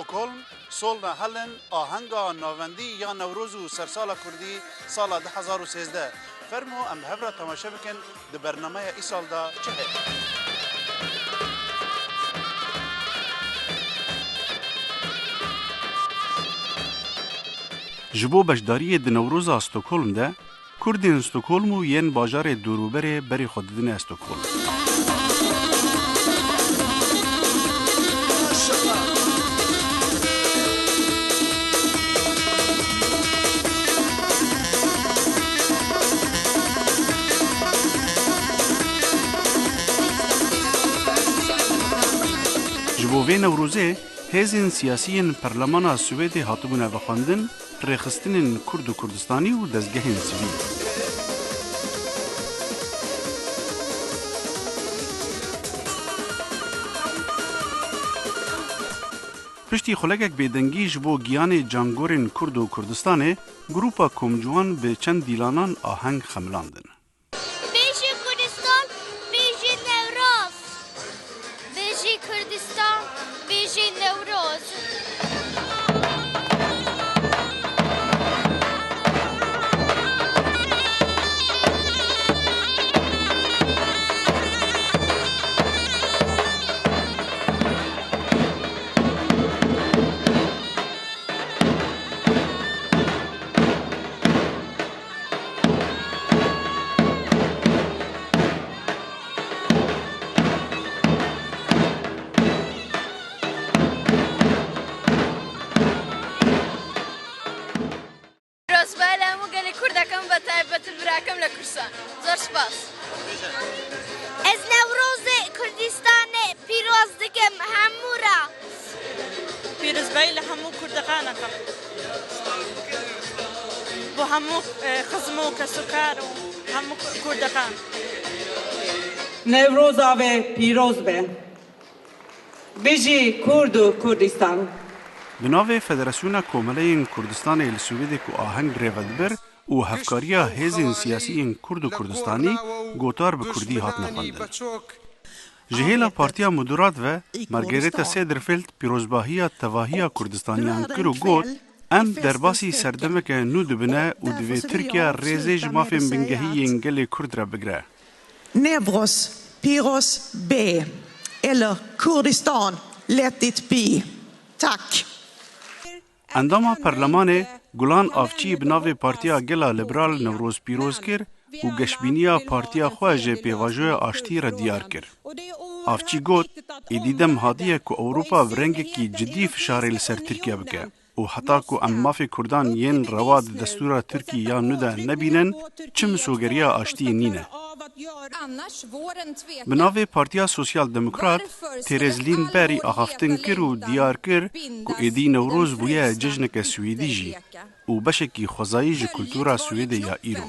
استکهلم سولنا هلن آهنگا ناوندی یا نوروز و سرسال کردی سال 2013 فرمو ام هفرا تماشا بکن ده برنامه ای سال دا چه جبو بشداری د نوروز استکهلم ده کردین استکهلم و ین باجار دوروبر بری خوددن استکهلم جبو وی نوروزه هزین سیاسیین پرلمان سوئد هاتبونه و خواندن رخصتن کرد و کردستانی و دزگهین سوی. پشتی خلقک بیدنگی جبو گیان جانگورین کرد و کردستانه گروپا کمجوان به چند دیلانان آهنگ خملاندن. بیشی کردستان، بیشی نوروز. بیشی کردستان، بیشی نوروز. از نوروز کردستان پیروز دکم همورا پیروز بیل همو کردخانه کم با همو خزمو کسکار و همو کردخان نوروز آوه پیروز به بیجی کرد و کردستان بناوه فدراسیون کومله کردستان السویده که آهنگ ریودبر و هفکاریا هزین سیاسی کرد و کردستانی گوتار به کردی هات نخواندن. جهیلا پارتیا مدورات و مارگریتا سیدرفیلد پیروزباهی تواهی کردستانیان کرو گوت ام در باسی سردمک نو دبنه و دوی ترکیه ریزیج مافیم بنگهی انگل کرد را بگره. Nevros, Piros B eller Kurdistan, let it be. Tack. انداما پرلمان گلان آفچی بناوی پارتیا گلا لیبرال نوروز پیروز کر و گشبینیا پارتیا خواجه پیواجوی آشتی را دیار کر. آفچی گوت ایدیدم هادیه که اوروپا ورنگی کی جدی فشاری لسر ترکیه بکه و حتی که ام مافی کردان ین رواد دستور ترکی یا نده نبینن چم سوگریا آشتی نینه. بناوی پارتیا سوسیال دموکرات تیرزلین بری آخافتن کر و دیار کر که ایدی نوروز بویه ججنک سویدی جی و بشکی خوزایی جی کلتورا سویده یا ایرو.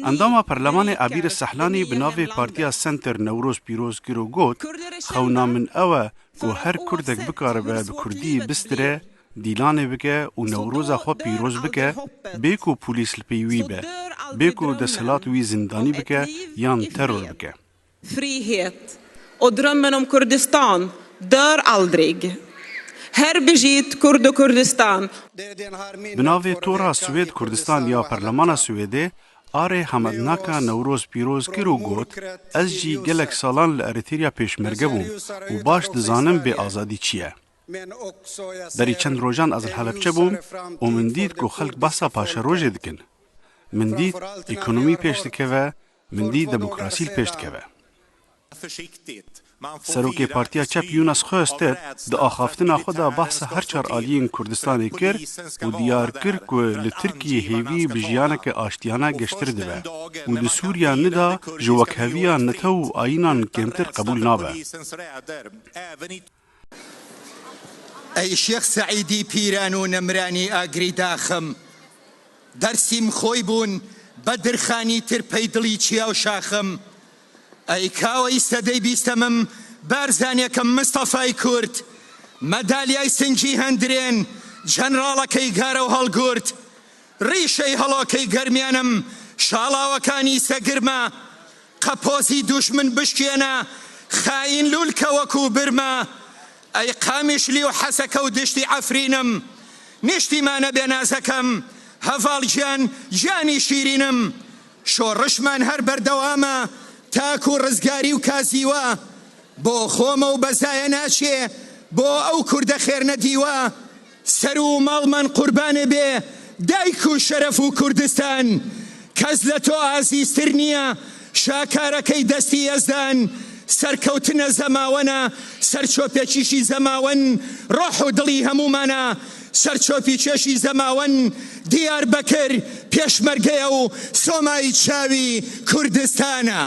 انداما پرلمان عبیر سحلانی بناوی پارتیا سنتر نوروز پیروز کرو گوت خونا من اوه که هر کردک بکاره به کردی بستره دیلانه بکه و نوروزا خو پیروز بکه بیکو پولیس لپیوی به بیکو دسهلات وی زندانی بکه یان ترور بکه. Frihet och drömmen om Kurdistan dör aldrig. Här bejit Kurd och Kurdistan. بناوی تورا سوید کردستان یا پرلمان سویده آره حمدناکا نوروز پیروز کرو گوت از جی گلک سالان لارتریا پیشمرگه بوم و باش دزانم به آزادی چیه. دری چند روزان از الحلبچه بوم و من دید که خلق بحثا پاش روژه دکن. من دید اکونومی پیش دکه و من دید دموکراسی پیش دکه و. سروکی پارتیا چپ یونس خوستد د آخافتنا خدا بحث هر چار آلیین کردستانی کر و دیار کر که لترکیه هیوی بجیانه که آشتیانه گشتر دوه و د سوریا ندا جوک هویا نتو آینان کمتر قبول نابه. ای شیخ سعیدی پیران و نمرانی آگری داخم درسیم خوی بون بدرخانی تر پیدلی چیا و شاخم ای کاوی سدی بیستمم بارزانیکم مصطفی کرد مدالیای سنجی هندرین جنرالاکی گارو هلگورد ریشی هلاکی گرمیانم شالاوکانی سگرما قپوزی دشمن بشکینا خاین لولکا وکو برما أي قامش لي وحسك ودشتي عفرينم نشتي ما نبي نازكم هفال جاني شيرينم شورش من هر بردوامه تاكو رزقاري وكازيوا بو خومه وبزايا ناشي بو او كرد خير نديوا سرو مال من قربان به دايكو شرفو كردستان كزلتو عزيز ترنيا شاكاركي دستي يزدان سركوتنا زماونا سرچوپێکیشی زەماوەن ڕۆح و دڵی هەمومانە سەرچۆپیکێشی زەماوەن دیار بەکر پێشمەرگەیە و سۆمای چاوی کوردستانە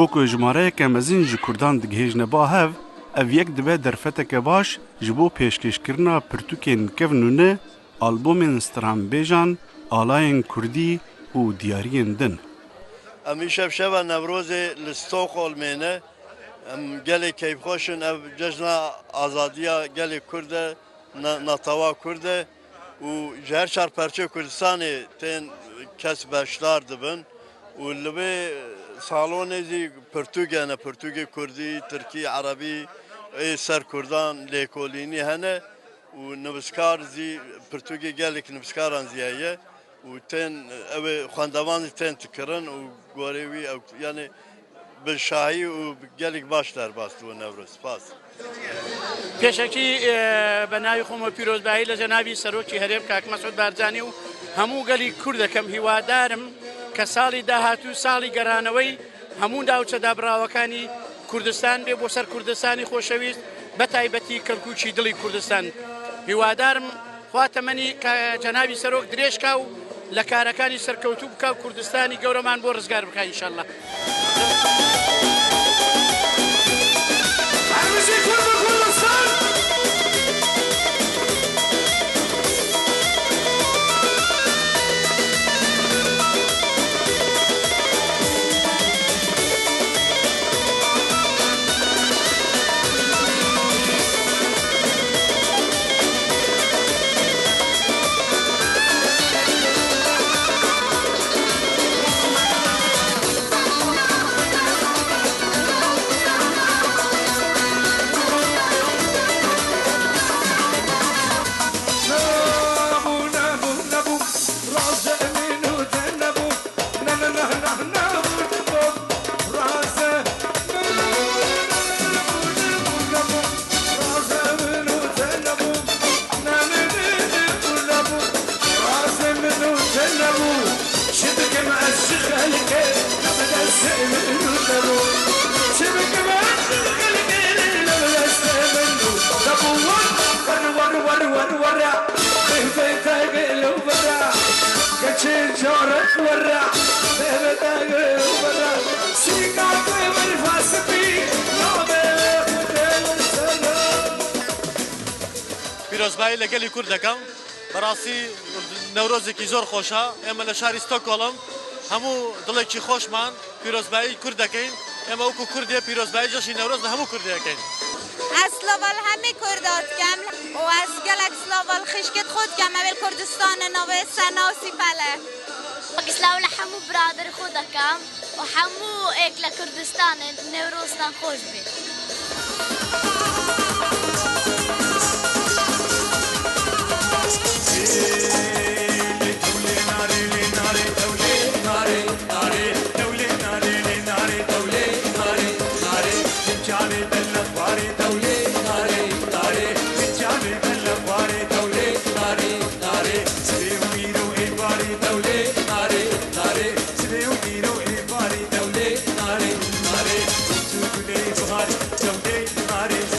جبو کو جماره که مزین ji Kurdan digihêjne ba hev, ev yek dibe derfeteke baş ji bo pêşkêşkirina pirtûkên kevnûne, albomên stranbêjan, alayên Kurdî û diyariyên din. Em îşev şeva Newrozê li Stockholmê em gelê keyfxweşin ev cejna azadiya gelê Kurd e natawa Kurd e û ji her çar perçê Kurdistanê tên kes beşdar dibin û li vê salonê zî pirtûk pirtûkê Kurdî, Tirkî, Erebî, ser Kurdan, lêkolînî hene û nivîskar zî pirtûkê gelek nivîskaran ziyeye û tên ew ê xwendevan zî tên dikirin û gorê wî yani bi şahî û gelek baş derbas dibû Newroz. Spas. پێشەکی بە ناوی خۆمە پیرۆزبایی لە جەنابی سەرۆکی هەرێم کاک مەسعود بارزانی و هەموو گەلی کوورد دەکەم هیوادارم کە ساڵی داهاتوو ساڵی گەڕانەوەی هەموو داوچە دابراوەکانی کوردستان بێ بۆ سەر کوردستانی خۆشەویست بە تایبەتی کەلکوچی دڵی کوردستان هیوادارم خوا تەمەنی کە جەنابی سەرۆک درێژکا و لە کارەکانی سەرکەوتوو بکە و کوردستانی گەورەمان بۆ ڕزگار بکە ئینشەڵڵا. پیرۆزبایی لە گەلی کورد دەکەم بەڕاستی نەورۆزێکی زۆر خۆشە ئێمە لە شاری ستۆکۆڵم هەموو دڵێکی خۆشمان پیرۆزبایی کورد دەکەین ئێمە وەکو کوردێ پیرۆزبایی جەشی نەورۆز لە هەموو کوردی دەکەین. از سلاوال همه کردات کم و از گلک سلاوال خشکت خود کم اول کردستان نوه سناسی پله سلاوال همو برادر خود کم و همو ایک لکردستان نوروزتان خوش بید. Nare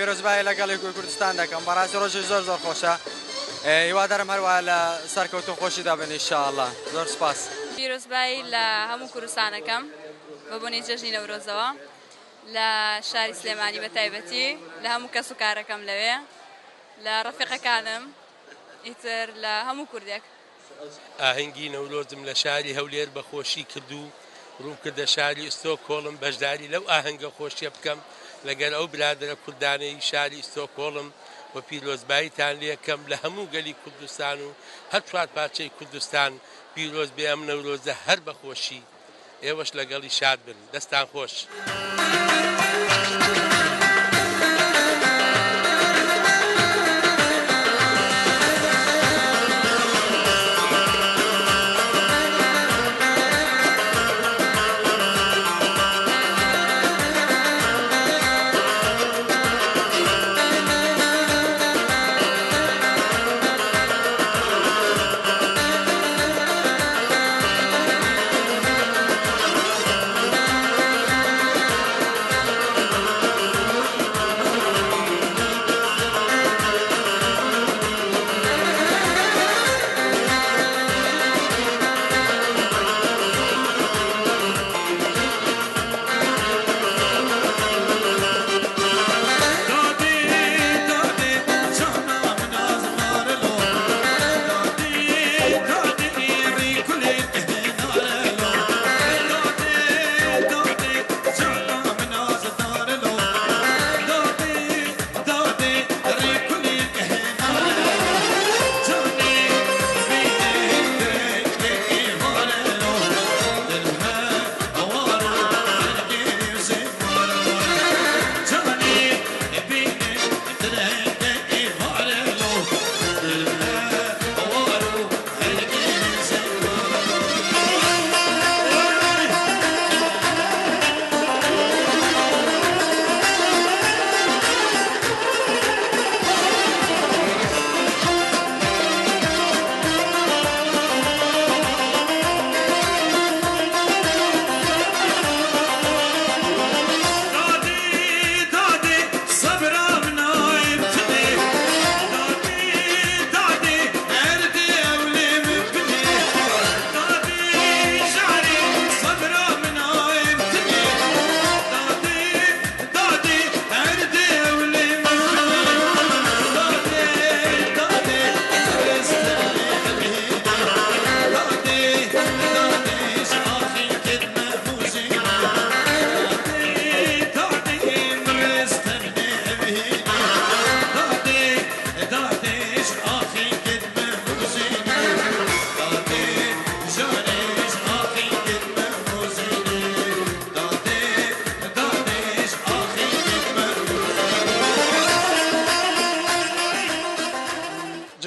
پیرۆزبایی لەگەڵی کوردستان دەکەم بەڕاستی ڕۆژی زۆر زۆر خۆشە هیوادارم هەروە لە سەرکەوتن خۆشی دەبن ئینشاءالله زۆر سپاس پیرۆزبایی لە هەموو کوردستانەکەم بەبوونی جەژنی نەورۆزەوە لە شاری سلێمانی بە تایبەتی لە هەموو کەس و کارەکەم لەوێ لە ڕەفیقەکانم ئیتر لە هەموو کوردێک ئاهەنگی نەورۆزم لە شاری هەولێر بەخۆشی کردو ڕوو کردە شاری ئستۆکۆڵم بەشداری لەو ئاهەنگە خۆشیە بکەم لەگەڵ ئەو برادرە کوردانەی شاری ئستۆکۆڵم و پیرۆزباییتان لێکەم لە هەموو گەلی کوردستان و هەر چوار پارچەی کوردستان پیرۆز بێ ئەم نەورۆزە هەر بەخۆشی ئێوەش لەگەڵی شاد بن دەستان خۆش.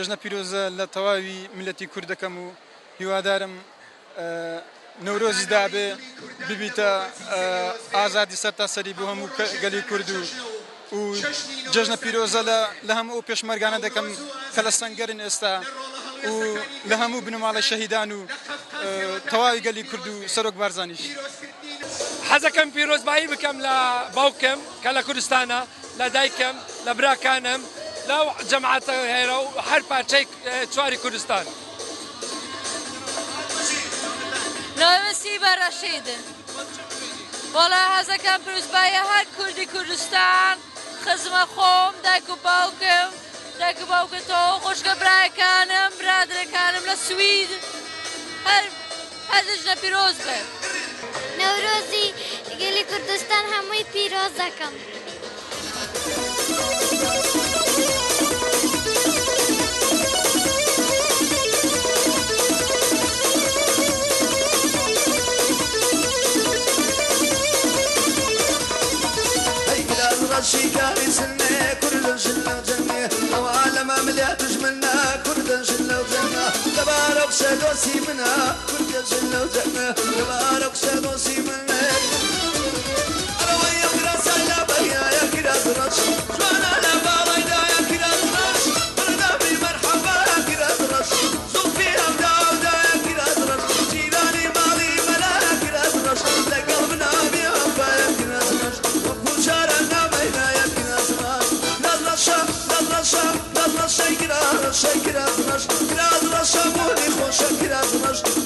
جژنە پیرۆزە لە تەواوی میلەتی کوردەکەم و هیوادارم نەورۆزی دابێ ببیتە ئازادی سەرتاسەری بۆ هەموو گەلی کورد و جژنە پیرۆزە لە هەموو ئەو پێشمەرگانە دەکەم کە لە سەنگەرن ئێستا و لە هەموو بنەماڵی شەهیدان و تەواوی گەلی کورد و سەرۆک بارزانیش حەزەکەم پیرۆزبایی بکەم لە باوکم کە لە کوردستانە لە دایکم لە براکانم لەو جەماعەتە هێرە و هەر پارچەی چواری کوردستان ناوەسی بەڕەشیدن وەڵا حەزەکەم پیرۆزبایی هەر کوردی کوردستان خزمە خۆم دایک و باوکم دایک و باوکتەوە خۆشکە برایەکانم برادرەکانم لە سوید هەر جژنە پیرۆز بێ نەورۆزی گەلی کوردستان هەمووی پیرۆز دەکەم شيكاري سنة كرد شلة وجنة أو عالم عمليات جملنا كرد شلة وجنة تبارك شادوسي منا كرد شلة وجنة تبارك شادوسي منا أروي يا كراسة لا بيا يا كراس رش جوانا لا بايدا يا كراس رش مرنا بمرحبا يا كراس رش صوفي أبدا أبدا يا كراس رش جيراني مالي ملا يا كراس رش لقلبنا بيحبا يا كراس رش وكل شارعنا باشه کراز رش کراز رش مولی خوشه کراز رش